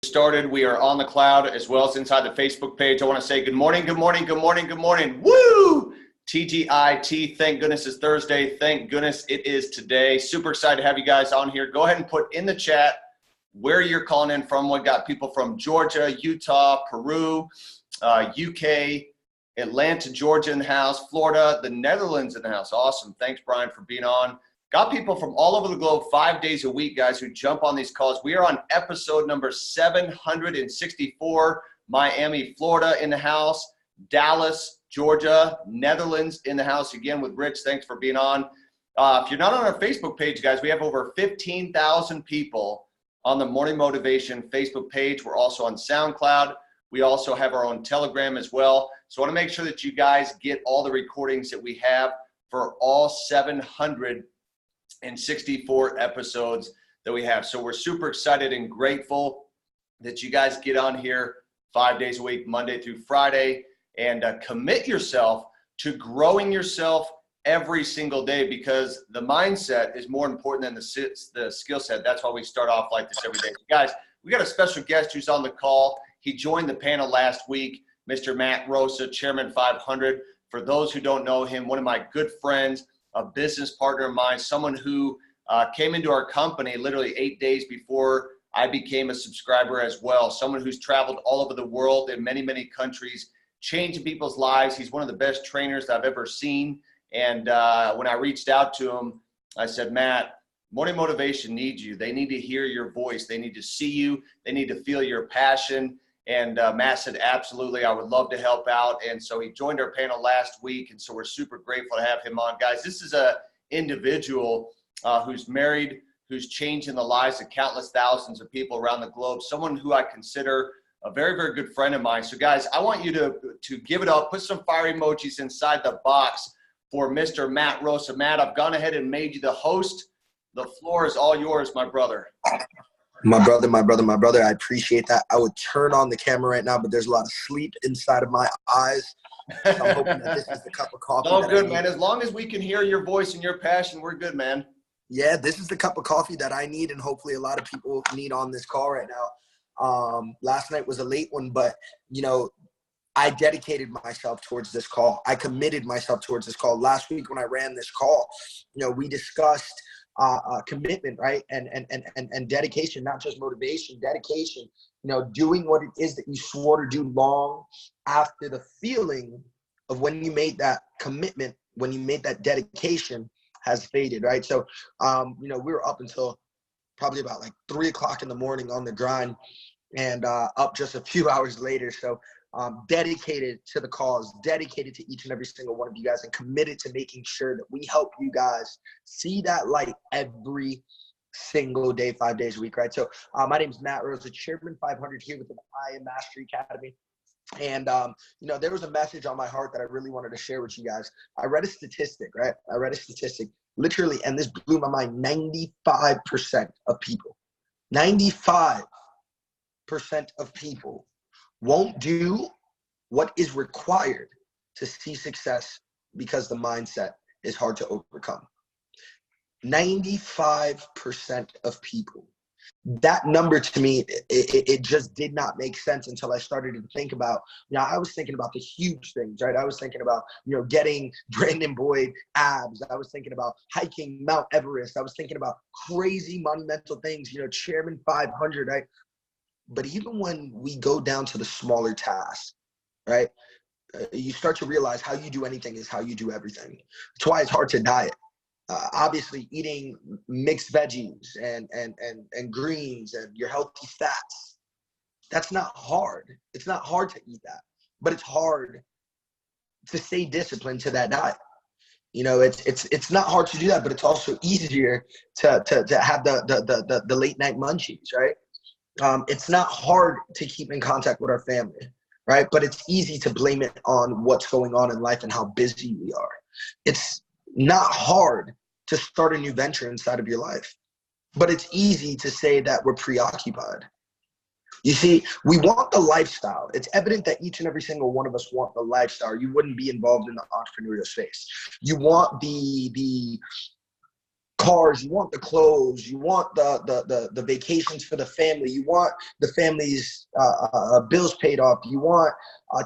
Started. We are on the cloud as well as inside the Facebook page. I want to say good morning, good morning, good morning, good morning. Woo! TGIT. Thank goodness it's Thursday. Thank goodness it is today. Super excited to have you guys on here. Go ahead and put in the chat where you're calling in from. We got people from Georgia, Utah, Peru, UK, Atlanta, Georgia in the house, Florida, the Netherlands in the house. Awesome. Thanks, Brian, for being on. Got people from all over the globe 5 days a week, guys, who jump on these calls. We are on episode number 764, Miami, Florida in the house, Dallas, Georgia, Netherlands in the house again with Rich. Thanks for being on. If you're not on our Facebook page, guys, we have over 15,000 people on the Morning Motivation Facebook page. We're also on SoundCloud. We also have our own Telegram as well. So I want to make sure that you guys get all the recordings that we have for all 764 episodes that we have. So we're super excited and grateful that you guys get on here 5 days a week, Monday through Friday, and commit yourself to growing yourself every single day, because the mindset is more important than the skill set. That's why we start off like this every day. So guys, we got a special guest who's on the call. He joined the panel last week, Mr. Matt Rosa, Chairman 500. For those who don't know him, one of my good friends, a business partner of mine, someone who came into our company literally 8 days before I became a subscriber as well. Someone who's traveled all over the world in many, many countries, changing people's lives. He's one of the best trainers that I've ever seen. And when I reached out to him, I said, Matt, Morning Motivation needs you. They need to hear your voice. They need to see you. They need to feel your passion. And Matt said, absolutely, I would love to help out. And so he joined our panel last week. And so we're super grateful to have him on. Guys, this is an individual who's married, who's changing the lives of countless thousands of people around the globe, someone who I consider a very, very good friend of mine. So guys, I want you to give it up, put some fire emojis inside the box for Mr. Matt Rosa. Matt, I've gone ahead and made you the host. The floor is all yours, my brother. My brother, I appreciate that. I would turn on the camera right now, but there's a lot of sleep inside of my eyes. So I'm hoping that this is the cup of coffee. Oh, good, man. As long as we can hear your voice and your passion, we're good, man. Yeah, this is the cup of coffee that I need, and hopefully a lot of people need on this call right now. Last night was a late one, but, you know, I dedicated myself towards this call. I committed myself towards this call. Last week when I ran this call, you know, we discussed commitment, right? And dedication, not just motivation, dedication, you know, doing what it is that you swore to do long after the feeling of when you made that commitment, when you made that dedication has faded, right? So, you know, we were up until probably about like 3 o'clock in the morning on the grind, and up just a few hours later. So dedicated to the cause, dedicated to each and every single one of you guys, and committed to making sure that we help you guys see that light every single day, 5 days a week, right? So my name is Matt Rosa, Chairman 500 here with the I Am Mastery Academy. And, you know, there was a message on my heart that I really wanted to share with you guys. I read a statistic, right? I read a statistic literally, and this blew my mind. 95% of people, 95% of people won't do what is required to see success because the mindset is hard to overcome. 95% of people. That number to me, it just did not make sense until I started to think about, you know, I was thinking about the huge things, right? I was thinking about, you know, getting Brandon Boyd abs. I was thinking about hiking Mount Everest. I was thinking about crazy monumental things, you know, Chairman 500, right? But even when we go down to the smaller tasks, right, you start to realize how you do anything is how you do everything. That's why it's hard to diet. Obviously, eating mixed veggies and greens and your healthy fats, that's not hard. It's not hard to eat that, but it's hard to stay disciplined to that diet. You know, it's not hard to do that, but it's also easier to have the late night munchies, right? It's not hard to keep in contact with our family, right? But it's easy to blame it on what's going on in life and how busy we are. It's not hard to start a new venture inside of your life, but it's easy to say that we're preoccupied. You see, we want the lifestyle. It's evident that each and every single one of us want the lifestyle. You wouldn't be involved in the entrepreneurial space. You want the cars, you want the clothes, you want the vacations for the family, you want the family's bills paid off, you want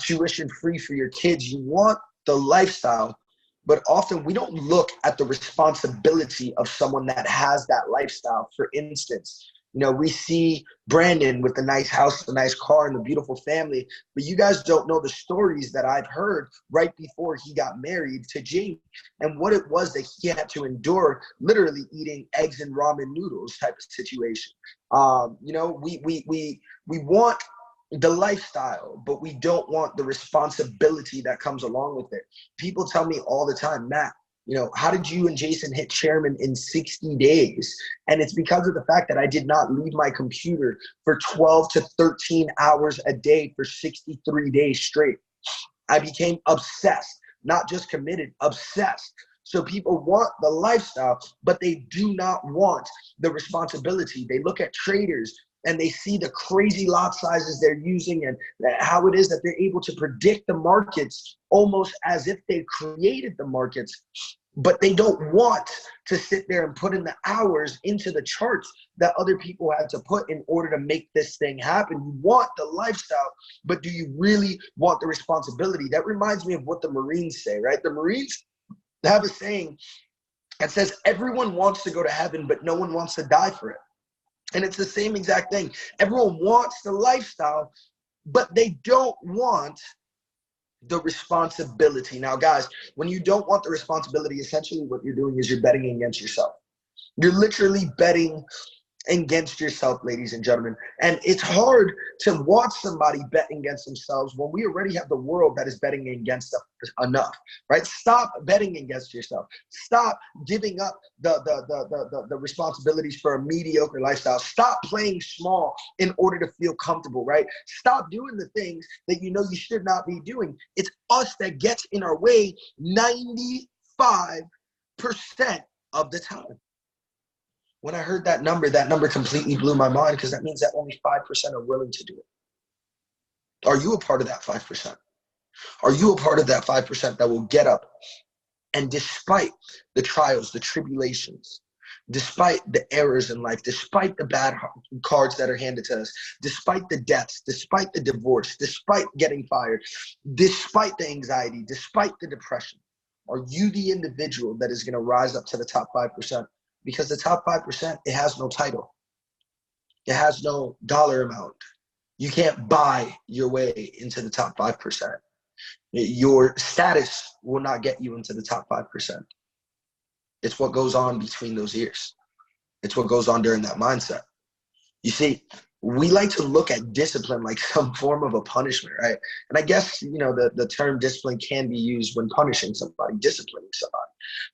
tuition free for your kids, you want the lifestyle. But often we don't look at the responsibility of someone that has that lifestyle. For instance, we see Brandon with the nice house, the nice car, and the beautiful family, but you guys don't know the stories that I've heard right before he got married to Jamie, and what it was that he had to endure, literally eating eggs and ramen noodles type of situation. We want the lifestyle, but we don't want the responsibility that comes along with it. People tell me all the time, Matt, how did you and Jason hit chairman in 60 days? And it's because of the fact that I did not leave my computer for 12 to 13 hours a day for 63 days straight. I became obsessed, not just committed, obsessed. So people want the lifestyle, but they do not want the responsibility. They look at traders and they see the crazy lot sizes they're using and how it is that they're able to predict the markets almost as if they created the markets, but they don't want to sit there and put in the hours into the charts that other people had to put in order to make this thing happen. You want the lifestyle, but do you really want the responsibility? That reminds me of what the Marines say, right? The Marines have a saying that says everyone wants to go to heaven, but no one wants to die for it. And it's the same exact thing. Everyone wants the lifestyle, but they don't want the responsibility. Now, guys, when you don't want the responsibility, essentially what you're doing is you're betting against yourself. You're literally betting against yourself, ladies and gentlemen. And it's hard to watch somebody bet against themselves when we already have the world that is betting against us enough, right? Stop betting against yourself. Stop giving up the responsibilities for a mediocre lifestyle. Stop playing small in order to feel comfortable, right? Stop doing the things that you know you should not be doing. It's us that gets in our way 95% of the time. When I heard that number completely blew my mind, because that means that only 5% are willing to do it. Are you a part of that 5%? Are you a part of that 5% that will get up and despite the trials, the tribulations, despite the errors in life, despite the bad cards that are handed to us, despite the deaths, despite the divorce, despite getting fired, despite the anxiety, despite the depression, are you the individual that is going to rise up to the top 5%? Because the top 5%, it has no title. It has no dollar amount. You can't buy your way into the top 5%. Your status will not get you into the top 5%. It's what goes on between those ears. It's what goes on during that mindset. You see, we like to look at discipline like some form of a punishment, right? And I guess, the term discipline can be used when punishing somebody, disciplining somebody.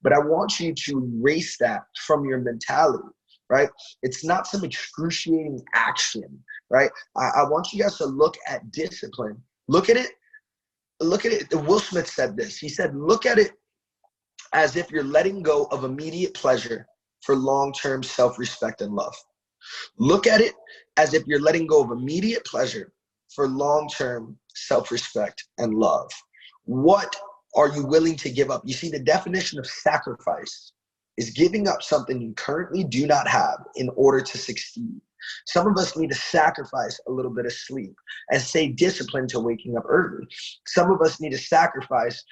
But I want you to erase that from your mentality, right? It's not some excruciating action, right? I want you guys to look at discipline. Look at it. Will Smith said this. He said, look at it as if you're letting go of immediate pleasure for long-term self-respect and love. Look at it as if you're letting go of immediate pleasure for long-term self-respect and love. What are you willing to give up? You see, the definition of sacrifice is giving up something you currently do not have in order to succeed. Some of us need to sacrifice a little bit of sleep and stay disciplined to waking up early. Some of us need to sacrifice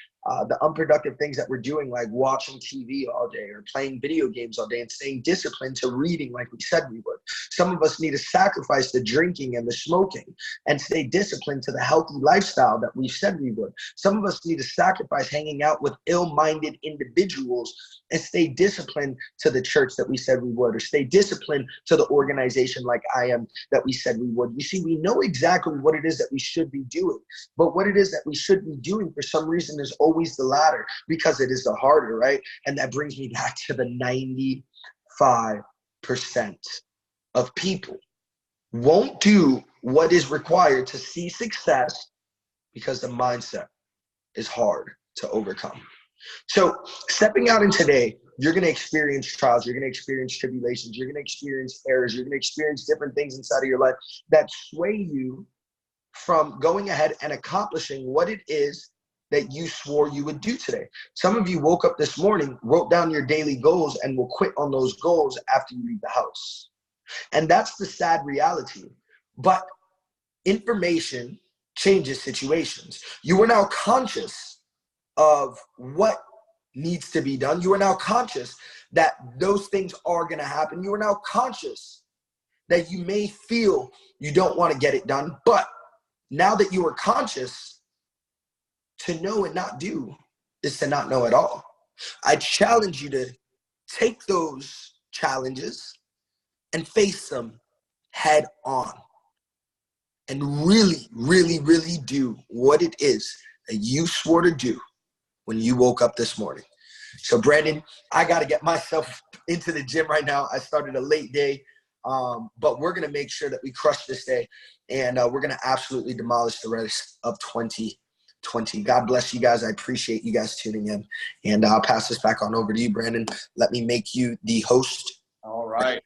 the unproductive things that we're doing, like watching TV all day or playing video games all day, and staying disciplined to reading like we said we would. Some of us need to sacrifice the drinking and the smoking and stay disciplined to the healthy lifestyle that we said we would. Some of us need to sacrifice hanging out with ill-minded individuals and stay disciplined to the church that we said we would, or stay disciplined to the organization like I am that we said we would. You see, we know exactly what it is that we should be doing, but what it is that we should be doing for some reason is always the latter, because it is the harder, right? And that brings me back to the 95% of people won't do what is required to see success because the mindset is hard to overcome. So stepping out in today, you're going to experience trials, you're going to experience tribulations, you're going to experience errors, you're going to experience different things inside of your life that sway you from going ahead and accomplishing what it is that you swore you would do today. Some of you woke up this morning, wrote down your daily goals, and will quit on those goals after you leave the house. And that's the sad reality. But information changes situations. You are now conscious of what needs to be done. You are now conscious that those things are going to happen. You are now conscious that you may feel you don't want to get it done. But now that you are conscious, to know and not do is to not know at all. I challenge you to take those challenges and face them head on and really, really, really do what it is that you swore to do when you woke up this morning. So Brandon, I got to get myself into the gym right now. I started a late day, but we're going to make sure that we crush this day, and we're going to absolutely demolish the rest of 2020. God bless you guys. I appreciate you guys tuning in, and I'll pass this back on over to you, Brandon. Let me make you the host. All right.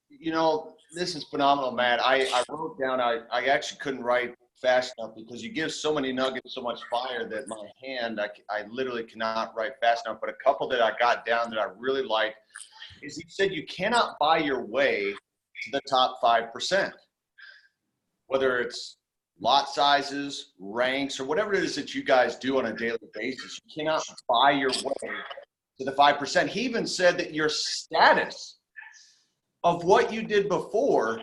You know, this is phenomenal, Matt. I wrote down, I actually couldn't write fast enough because you give so many nuggets, so much fire that my hand, I literally cannot write fast enough. But a couple that I got down that I really liked is you said you cannot buy your way to the top 5%, whether it's lot sizes, ranks, or whatever it is that you guys do on a daily basis. You cannot buy your way to the 5%. He even said that your status of what you did before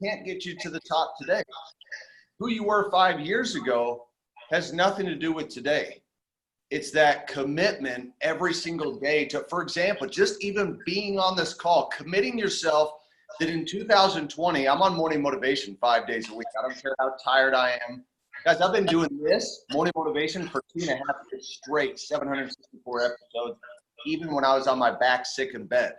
can't get you to the top today. Who you were 5 years ago has nothing to do with today. It's that commitment every single day to, for example, just even being on this call, committing yourself that in 2020, I'm on morning motivation 5 days a week. I don't care how tired I am. Guys, I've been doing this morning motivation for 2.5 years straight, 764 episodes, even when I was on my back sick in bed.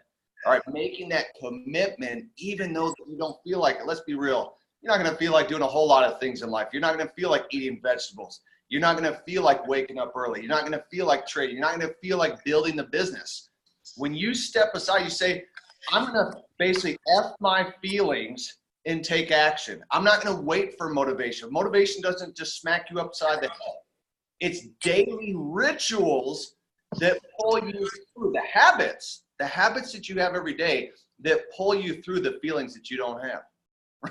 All right, making that commitment, even though you don't feel like it. Let's be real. You're not going to feel like doing a whole lot of things in life. You're not going to feel like eating vegetables. You're not going to feel like waking up early. You're not going to feel like trading. You're not going to feel like building the business. When you step aside, you say, I'm going to basically F my feelings and take action. I'm not going to wait for motivation. Motivation doesn't just smack you upside the head. It's daily rituals that pull you through the habits that you have every day that pull you through the feelings that you don't have,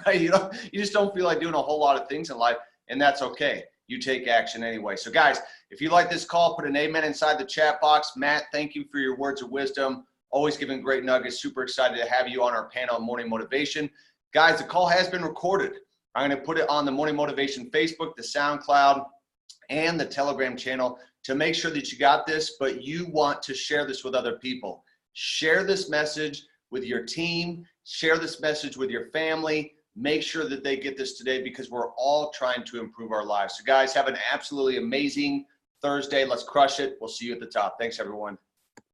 right? You just don't feel like doing a whole lot of things in life, and that's okay. You take action anyway. So guys, if you like this call, put an amen inside the chat box. Matt, thank you for your words of wisdom. Always giving great nuggets. Super excited to have you on our panel on Morning Motivation. Guys, the call has been recorded. I'm going to put it on the Morning Motivation Facebook, the SoundCloud, and the Telegram channel to make sure that you got this, but you want to share this with other people. Share this message with your team. Share this message with your family. Make sure that they get this today because we're all trying to improve our lives. So guys, have an absolutely amazing Thursday. Let's crush it. We'll see you at the top. Thanks, everyone.